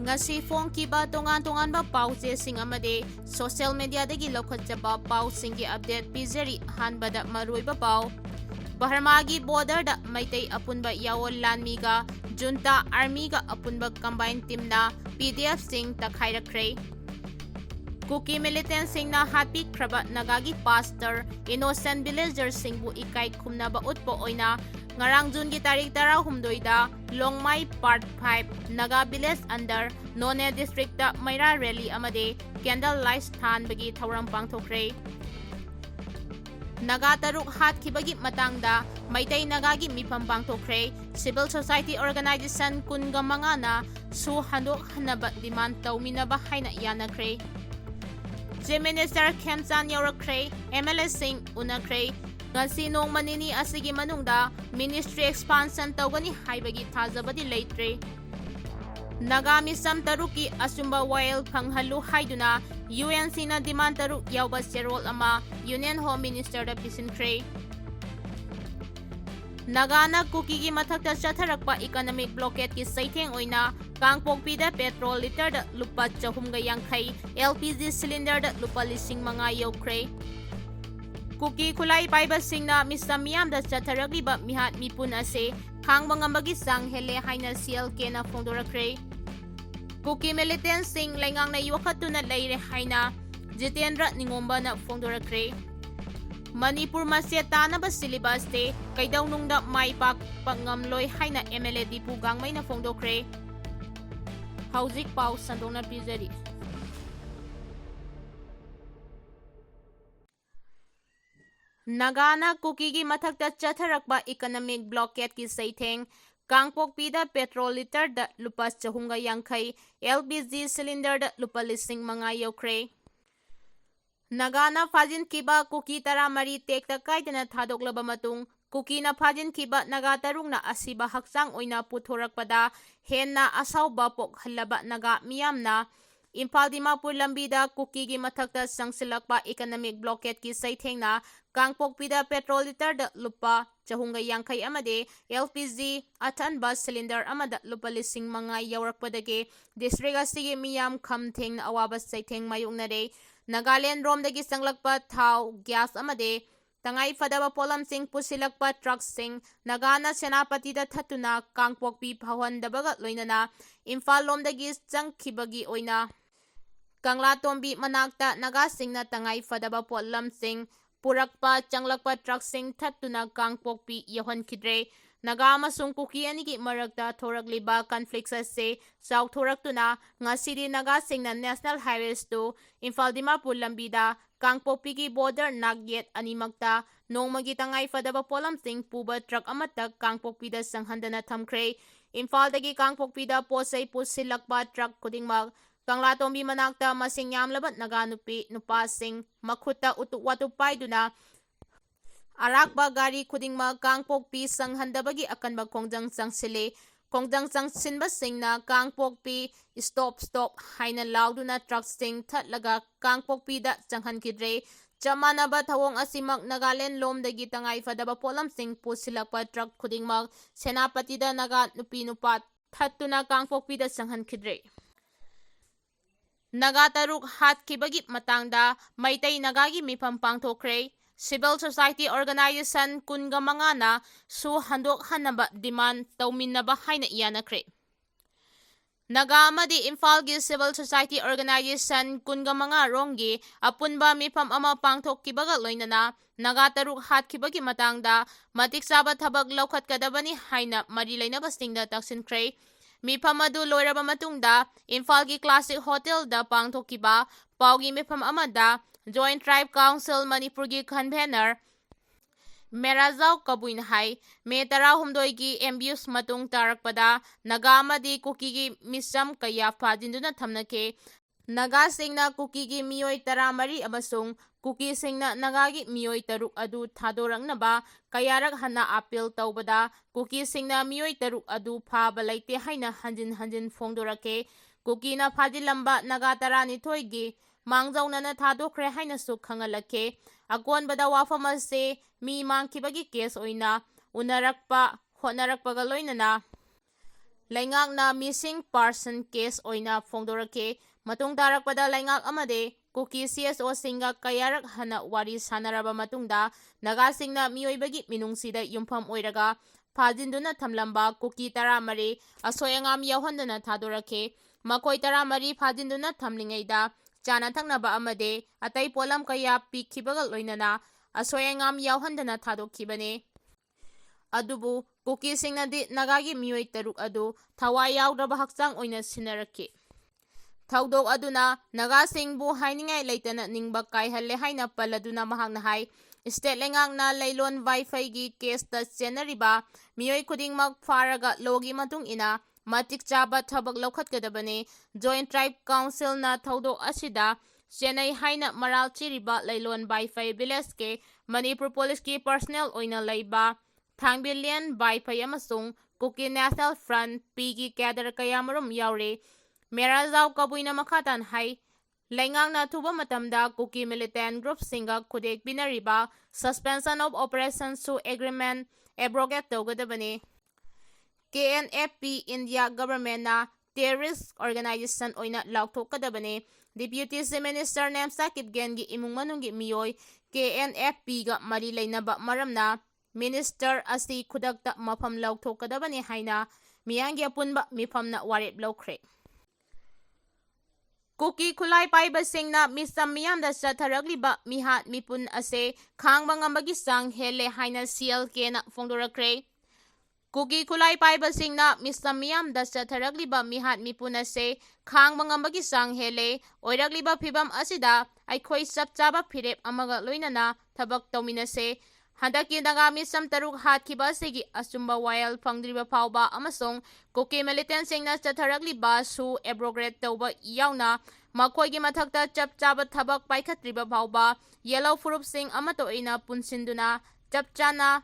Ngasi fonkiba tongan-tonganba pausesing amade social media dagi lokhatjaba pausinggi update pizeri hanbada maruiba pau. Barma gi border da maitai apunba yawol lanmiga junta army ga apunba combined team na PDF sing takhairakre. Kuki militant sing na happy kraba nagagi pastor innocent villager sing bu ikai khumnaba utpo oina ngarang June gi tarik 12 da Nongmei Part 5 Naga Village under None District da Maira Rally amade candle light than bagi thauram pangthokre. Naga taruk hat khibagi matangda maitai naga gi mifam pangthokre. Civil society organization kunga mangana su handok hanaba demand tawminaba haina yanakre. Je Minister Kemsan Yorakre MLA Singh Unakre ngasi nong manini asigi manungda ministry expansion tawgani haibagi thajabadi leitre. Nagami sam taruki asumba wail phanghalu haiduna UNC na demand taruk yawba Cherol ama Union Home Minister da Pisinkhre. Nagana Kuki gi mathakta chatharakpa economic blockade ki saitheng oina Kangpokpi da petrol liter da lupa 450 LPG cylinder da lupa 5,000 yokre. Kuki kulai paiba singna misamiam da chatharagliba mihat mipun ase khangba ngambagi sang hele haina CLK na phongdorakre. Kuki militant sing lengang na yuwakhatuna leire haina Jitendra Ningomba na phongdorakre. Manipur maseta na ba syllabus te kaidawnung da maipak pangamloy haina MLA Dipu Gangmei na phongdokre. Hauzik pau sandona pizeri. Nagana Kuki gi mathakta chatharakba economic blockade ki saitheng Kangpokpi da petrol liter da lupa 450 LPG cylinder da lupa 5,000 yokre. Nagana fajin kiba Kuki taramari tekta kaidana thadoklaba matung Kuki na fajin kiba naga tarungna asiba haksang oina puthorakpada henna asauba pokhalaba naga miyamna Imphal Dimapur lambida Kuki gi mathakta sangsilakpa economic blockade ki saithengna Kangpokpida petrol liter da lupa 450 amade LPG atanba cylinder amada lupa 5,000 yawrakpadage district asigi miyam khamtheng na awaba saitheng mayuknare. Nagaland romdagi sanglakpa thau gas amade tangai fadaba polam sing pusilakpa truck sing Nagana Senapati da thatuna Kangpokpi phawandabaga loinana Imphal lomdagi changkhibagi oina Kangla tombi manakta Naga singna tangai fadaba polam sing purakpa changlakpa truck sing thatuna Kangpokpi yahonkidre. Naga amasung Kuki anigi marakta thoragliba conflicts ase sauthoraktuna ngasidi Naga singna national highways to Imphal Dimapur lambida Kangpokpi gi border nagyet animakta nongmagi tangai fadaba polam sing puba truck amata Kangpokpi da sanghandana thamkhre. Imphal dagi Kangpokpi da posai pusilakpa truck kudingmak Kangla tombi manakta masing yamlabat Naga nupa sing makhuta watu paiduna arakba gari kudingma Kangpokpi sanghandabagi akanba kongjang sangsile kongjang sangsinba singna Kangpokpi stop haina lauduna truck sing thatlaga Kangpokpi da sanghankidre. Chamanaba thawong asimak Nagaland lomdagi tangai fadaba polam sing pusilakpa truck kudingmak Senapati da Naga nupa thattuna Kangpokpi da sanghankidre. Naga taruk hat kibagi matangda maitai Nagagi mifam pangthokre. Civil society organization kunga mangana su handok hanaba demand tawminaba haina yanakre. Naga amadi Imphal gi civil society organization kunga manga rongi apunba mifam ama pangthokkibaga loinana Naga taruk hat kibagi matangda matik saba thabak laukhatkadabani haina mari lainaba singda taksinkre. Mifam adu loiraba matungda Imphal gi Classic Hotel da pangthokkiba paugi mifam amada Joint Tribe Council Manipur gi convener Merazau Kabuin Hai Me 12 gi MBUs matung tarakpada Naga amadi Kuki gi misam kaya phajinduna thamnake. Naga singna Kuki gi miyoi 13 amasung Kuki singna Naga gi miyoi 3 adu thadorangnaba kayarak hana appeal tawbada Kuki singna miyoi 3 adu phaba laite haina hanjin phongdorake. Kuki na phajilamba Naga 12 gi mangjaunana thadokkhre haina su khangalake. Akonbada wafam ase mi mangkhibagi case oina unarakpa honarakpaga loinana Laingakna missing person case oina phongdorake matung tarakpada laingak amade Kuki CSO singa kayarak hana wari sanaraba matungda naga singna miyoibagi minungsida yumpham oiraga phajinduna thamlamba Kuki taramari asoyangam yauhandana thadorake makoi taramari phajinduna thamlingaida chana thaknaba amade atai polam kaya pikhibagal loinana asoyangam yauhandana thadokhibane adubu Kuki singnadi nagagi miyoi taruk adu thawai yaudraba hakchang oina sinarake Thawdok aduna naga singbu hainingai leitana ningba kaihalle haina paladuna mahakna hai state lengakna leilon wifi gi case ta chenariba miyoi khudingmak faraga logi matung ina matik chaba thabak lokhatkadabane joint tribe council na thawdok asida chennai haina maral chiriba leilon wifi village ke manipur police ki personnel oina leiba thangbilian wifi amasung Kuki national front pigi cadre kayamarum yaure Merazau kabuina makatan hai laingakna thuba matamda Kuki militant group singa khudek binariba suspension of operations to agreement abrogate tawgadabane KNFP India government na terrorist organization oina laukthokadabane Deputy Minister Namsakit Gengi imung manunggi miyoi KNFP ga mari lainaba maramna minister asi khudakta mafam laukthokadabane haina miyangi apunba mifamna warep laukhre Kuki khulai paiba singna misam miyamda chatharagliba mihat mipun ase khangba ngambagi sang hele haina CLK na phongdorakre Kuki khulai paiba singna misam miyamda chatharagliba mihat mipun ase khangba ngambagi sang hele oiragliba phibam asida aikhoi sapchaba phirep amaga loinana thabak tawminase Handaki naga misam taruk hatkiba sigi asumba wayal phangdriba phawba amasong Kuki militant singna chatharagliba su abrogate tawba yauna makoigi mathakta chapchaba thabak paikhatriba phawba yellow furup sing amato ina punsinduna chapchana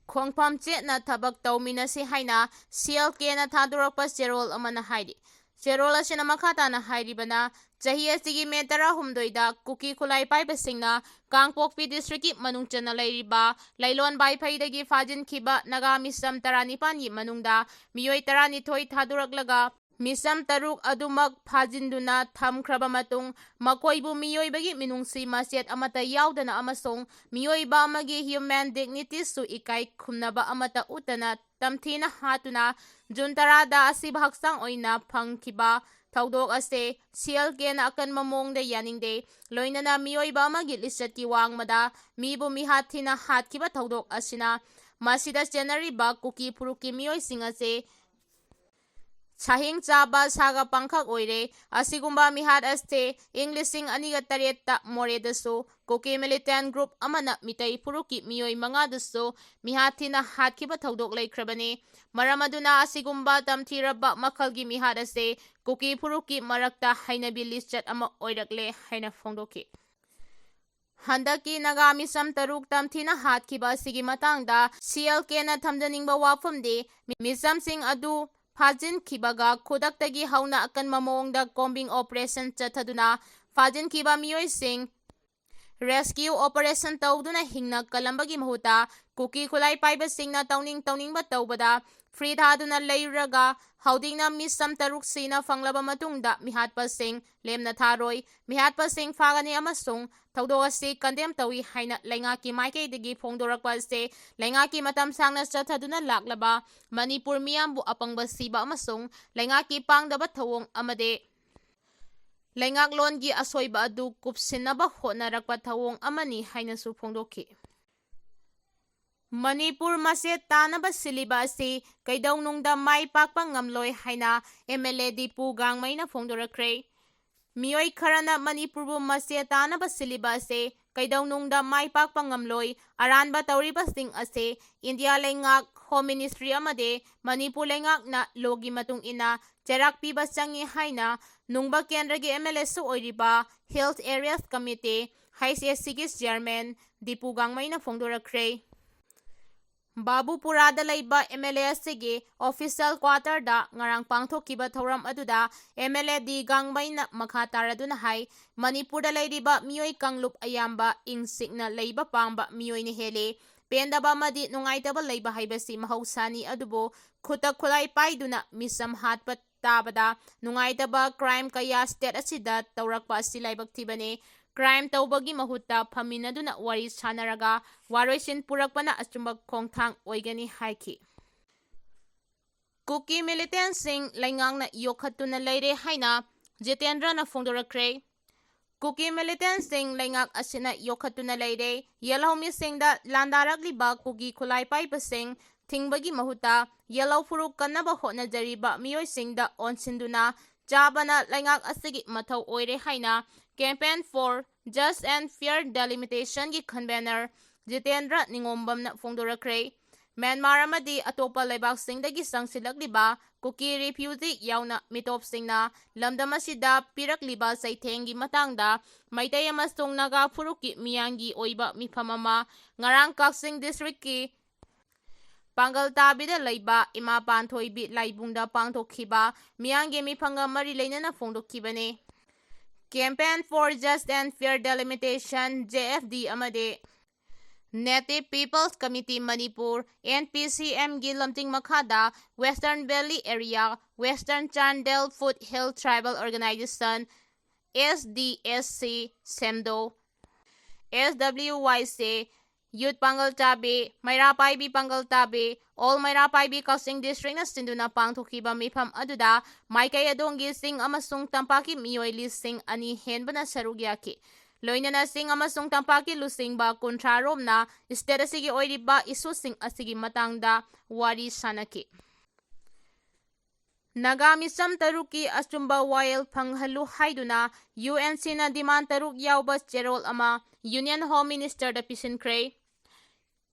khongpham chetna thabak tawminasi haina CLK na thadorakpa cherol amana haidi cherol asina makhata na hairibana chahi asigi me 12 da Kuki khulai paiba singna Kangpokpi district ki manungchana leiriba lailon baifai dagi fajin khiba naga misam 12 yi manungda miyoi 12 thaduraklaga misam taruk adumak phajinduna thamkhraba matung makoibu miyoibagi minungsi maset amata yaudana amasong miyoiba amagi human dignity su ikai khumnaba amata utana tamthina hatuna juntarada asib haksang oina phangkhiba thawdok ase CLK na akan mamongda yaningde loinana miyoiba amagi lisati wangmada mibu mihathina hatkiba thawdok asina masida January ba Kuki puruki miyoi singase Chahing chaba saga pangkhak oire asigumba mihat aste Englishing aniga taretta moredasu Kuki militant group amana mitai puruki miyoi mangadasu mihathina hatkiba thawdok leikrabane maramaduna asigumba tamthiraba makhalgi mihat ase Kuki puruki marakta hainabi listat ama oirakle haina phongdoki Handaki naga misam taruk tamthina hatkiba sigi matangda CLK na thamjaningba wafamde misam sing adu Fajin kibaga kudaktagi hauna akan mamongda combing operation chathaduna Fajin kiba miyoi sing rescue operation tawduna hingna kalambagi mahuta Kuki khulai paiba singna tawningba tawbada free thaduna leiraga haudingna misam taruk sina fanglaba matungda mihatpa sing lemna tharoi mihatpa sing fagani amasung thawdok ase condemn tawi haina laingaki maikeidagi phongdorakpa ase laingaki matam sangna chathaduna laklaba Manipur miyambu apangba siba amasung laingaki pangdaba thawong amade laingaklongi asoiba adu kupsinaba honarakpa thawong amani haina su phongdokhi Manipur maset tanaba siliba ase kaidawnungda mai pakpa ngamloi haina MLA Dipu Gangmaina phongdorakre miyoi kharana Manipurbu maset tanaba siliba ase kaidawnungda mai pakpa ngamloi aranba tawriba sing ase India lengak Home Ministry amade Manipur lengak na logi matung ina cherak piba changi haina nungba kendragi MLA su oiriba Health Areas Committee HSCG Chairman Dipu Gangmaina phongdorakre Babupurada laiba MLA asigi official quarter da ngarang pangthokkiba thoram aduda MLA di Gangmaina makha taraduna hai Manipurda lairiba miyoi kanglup ayamba ingsikna leiba pangba miyoi ni hele Pendaba amadi nungaitaba leiba haibasi mahausani adubo khuta khulai paiduna misam hatpa tabada nungaitaba crime kaya state asida taurakpa asi laibak thibane. Crime tawbagi mahutta phaminaduna wari sanaraga waroisin purakpana achumba khongthang oigani haiki. Kuki militant sing laingangna yokhatuna leire haina Jitendra na phongdorakre. Kuki militant sing laingak asina yokhatuna leire yelhomi singda landarakliba kuki khulai paipasing thingbagi mahuta yellow furuk kanaba hotnajariba miyoi singda onsinduna chabana laingak asigi mathau oire haina campaign for just and fair delimitation gi convener Jitendra Ningombamna phongdorakre. Myanmar amadi atopa leibak singdagi sangsilakliba Kuki refugee yauna mitop singna lamdam asida pirakliba saithengi matangda maitai amasung naga furuki miyangi oiba mifam ama ngarang Kaksing district ki Pangal tabida leiba ima panthoibi laibungda pangthokhiba miyangi mifanga mari leinana phongdokkibane. Campaign for Just and Fair Delimitation JFD amade Native People's Committee Manipur NPCM gi lamting makhada Western Valley Area Western Chandel Foothill Tribal Organization SDSC Semdo SWYC Youth Pangal Tabi Maira Paibi Pangal Tabi All Maira Paibi Kaksing District na sinduna pangthokhiba mifam aduda maikay adongi sing amasung tampaki miyoi lising ani henbana sarugyaki. Loinana sing amasung tampaki lusing ba kontrarom na state asigi oiriba isu sing asigi matangda wari sanaki. Nagamisam taruki asumba wayel panghalu haiduna UNC na demand taruk yauba Cherol ama Union Home Minister da Pisinkhre.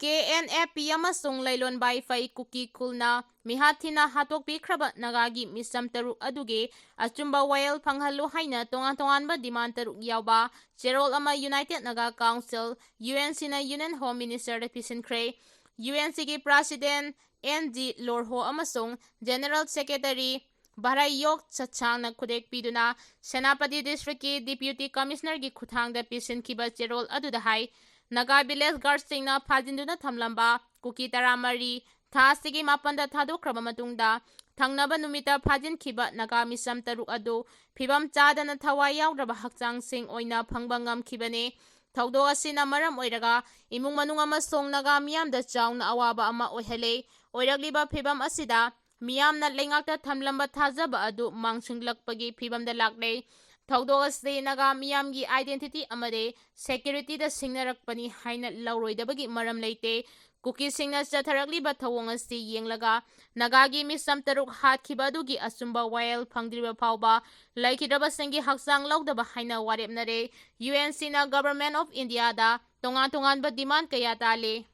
KNFP amasung lailon bai fai Kuki kulna mihathina hatok pikraba nagagi misam taruk aduge achumba wayel panghalu haina tongan ba demand taruk yauba Cherol ama United Naga Council UNC na Union Home Minister da Pisinkhre UNC ki President NG Lorho amasung General Secretary Barayok Chachang na kudek piduna Senapati District ki Deputy Commissioner ki khuthang da Pisinkhiba Cherol adudahay Naga Village Guard sing na phajinduna thamlamba Kuki taramari tha sigi mapanda thadokhraba matungda thangnaba numita phajinkhiba naga misam taruk adu phibam chadana thawai yaudraba hakchang sing oina phangba ngamkhibane. Thaudo asina maram oiraga imung manung amasong naga miyamda chawna awaba ama oihale oiragliba phibam asida miyamna lengakta thamlamba thajaba adu mangsinglakpagi phibamda lakle. Thaudo ase naga miyamgi identity amade security da singnarakpani haina lauroidabagi maram leite Kuki singna chatharakliba thawong asi yenglaga nagagi misam taruk hatkhiba adugi asumba wayel phangdriba phawba laikhidraba singi haksang laudaba haina warepnare. UNC na Government of India da tongan ba demand kaya tale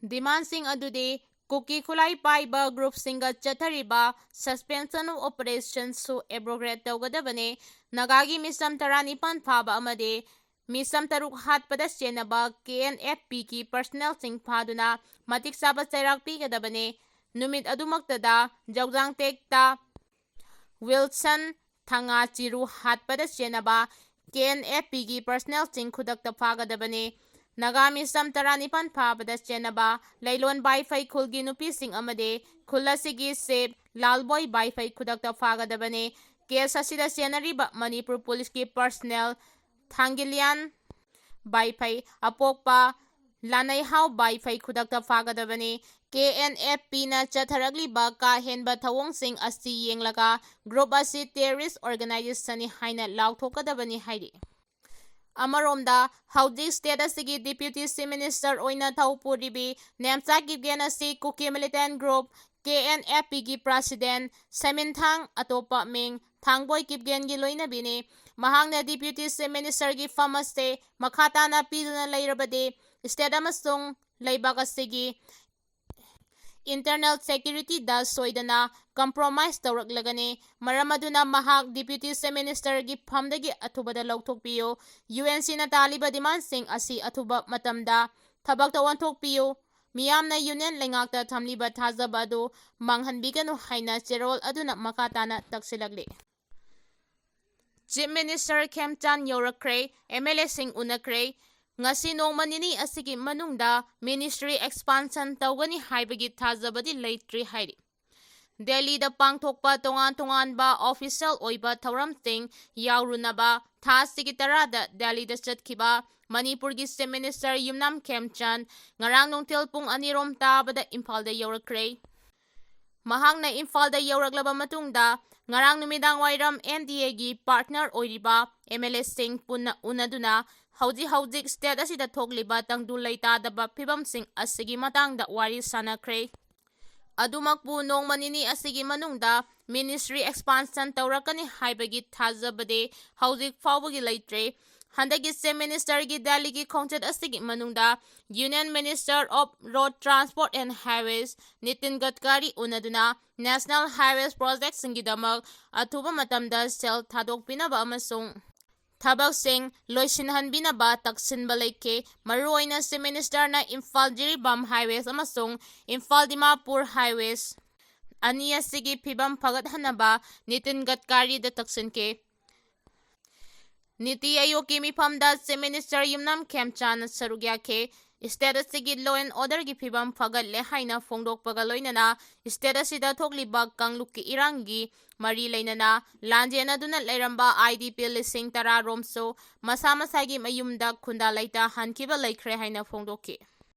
demand sing adude Kuki khulai paiba group singa chathariba suspension of operations su abrogate tawgadabane nagagi misam taranipan phaba amade misam taruk hatpada chenaba KNFP ki personnel sing phaduna matik saba chairak pigadabane numit adumaktada jawjang tekta Wilson thanga chiru hatpada chenaba KNFP ki personnel sing khudakta phagadabane Nagami sam taranipan phabada chenaba lailon bai fai khulgi nupi sing amade khulasigi sep lalboy bai fai khudakta phagadabane case asida senariba Manipur police ki personnel Thangilian bai fai apokpa lanai hau bai fai khudakta phagadabane KNFP na chatharagli ba ka henba thawong sing asi yenglaga group asi terrorist organization ni haina lauthokadabani haidi Amaromda Howdy State asigi Deputy Chief Minister oina thaupuribi Nemcha Gibgen asi Kuki Militant Group KNFP gi President Saminthang atopa ming Thangboy Gibgen gi loina bini mahangna Deputy Chief Minister gi famaste makhata na piduna lairabade state amasung laibak asigi internal security da soidana compromise tawraklagani maramaduna mahak Deputy Chief Minister gi phamdagi athubada lauthokpiyo UNC na taliba demand sing asi athuba matamda thabak tawanthokpiyo miyamna union lengakta thamliba thajaba adu manghanbiganu haina Cherol aduna makatana taksilagli Chief Minister Khemchan Yorakre MLA sing unakre ngasi nongma nini asigi manungda ministry expansion tawgani haibagi thajabadi leitri hairi. Delhi da pangthokpa tongan-tonganba official oiba thauramsing yaurunaba tha sigi tarada Delhi da chatkiba Manipur gi Chief Minister Yumnam Khemchand ngarang nungtil pung 2 tabada Imphal da yaurakre. Mahakna Imphal da yauraklaba matungda ngarang numidang wairam NDA gi partner oiriba MLA sing punna unaduna hauji state asida thokliba tangdu leitadaba phibamsing asigi matangda wari sanakre. Adumakbu nongma nini asigi manungda ministry expansion taurakani haibagi thajabade hauzik faubagi leitre. Handagi Chief Minister gi Delhi gi khongchat asigi manungda Union Minister of Road Transport and Highways Nitin Gadkari unaduna National Highways Project singidamak athuba matamda sel thadokpinaba amasung Thabaksing loisinhanbinaba taksinba leike maruoina Chief Minister na Imphal Jiribam Highways amasung Imphal Dimapur Highways aniya sigi phibam phagathanaba Nitin Gadkari da taksinke. Niti Ayogi mifamda Chief Minister Yumnam Khemchand sarugya ke state asigi law and order gi phibam phagatle haina phongdokpaga loinana state asida thokliba kanglukki irangi mari leinana lanjena duna leiramba IDP lising tara romso masa masagi mayumda khunda laita hankiba laikhre haina phongdokki.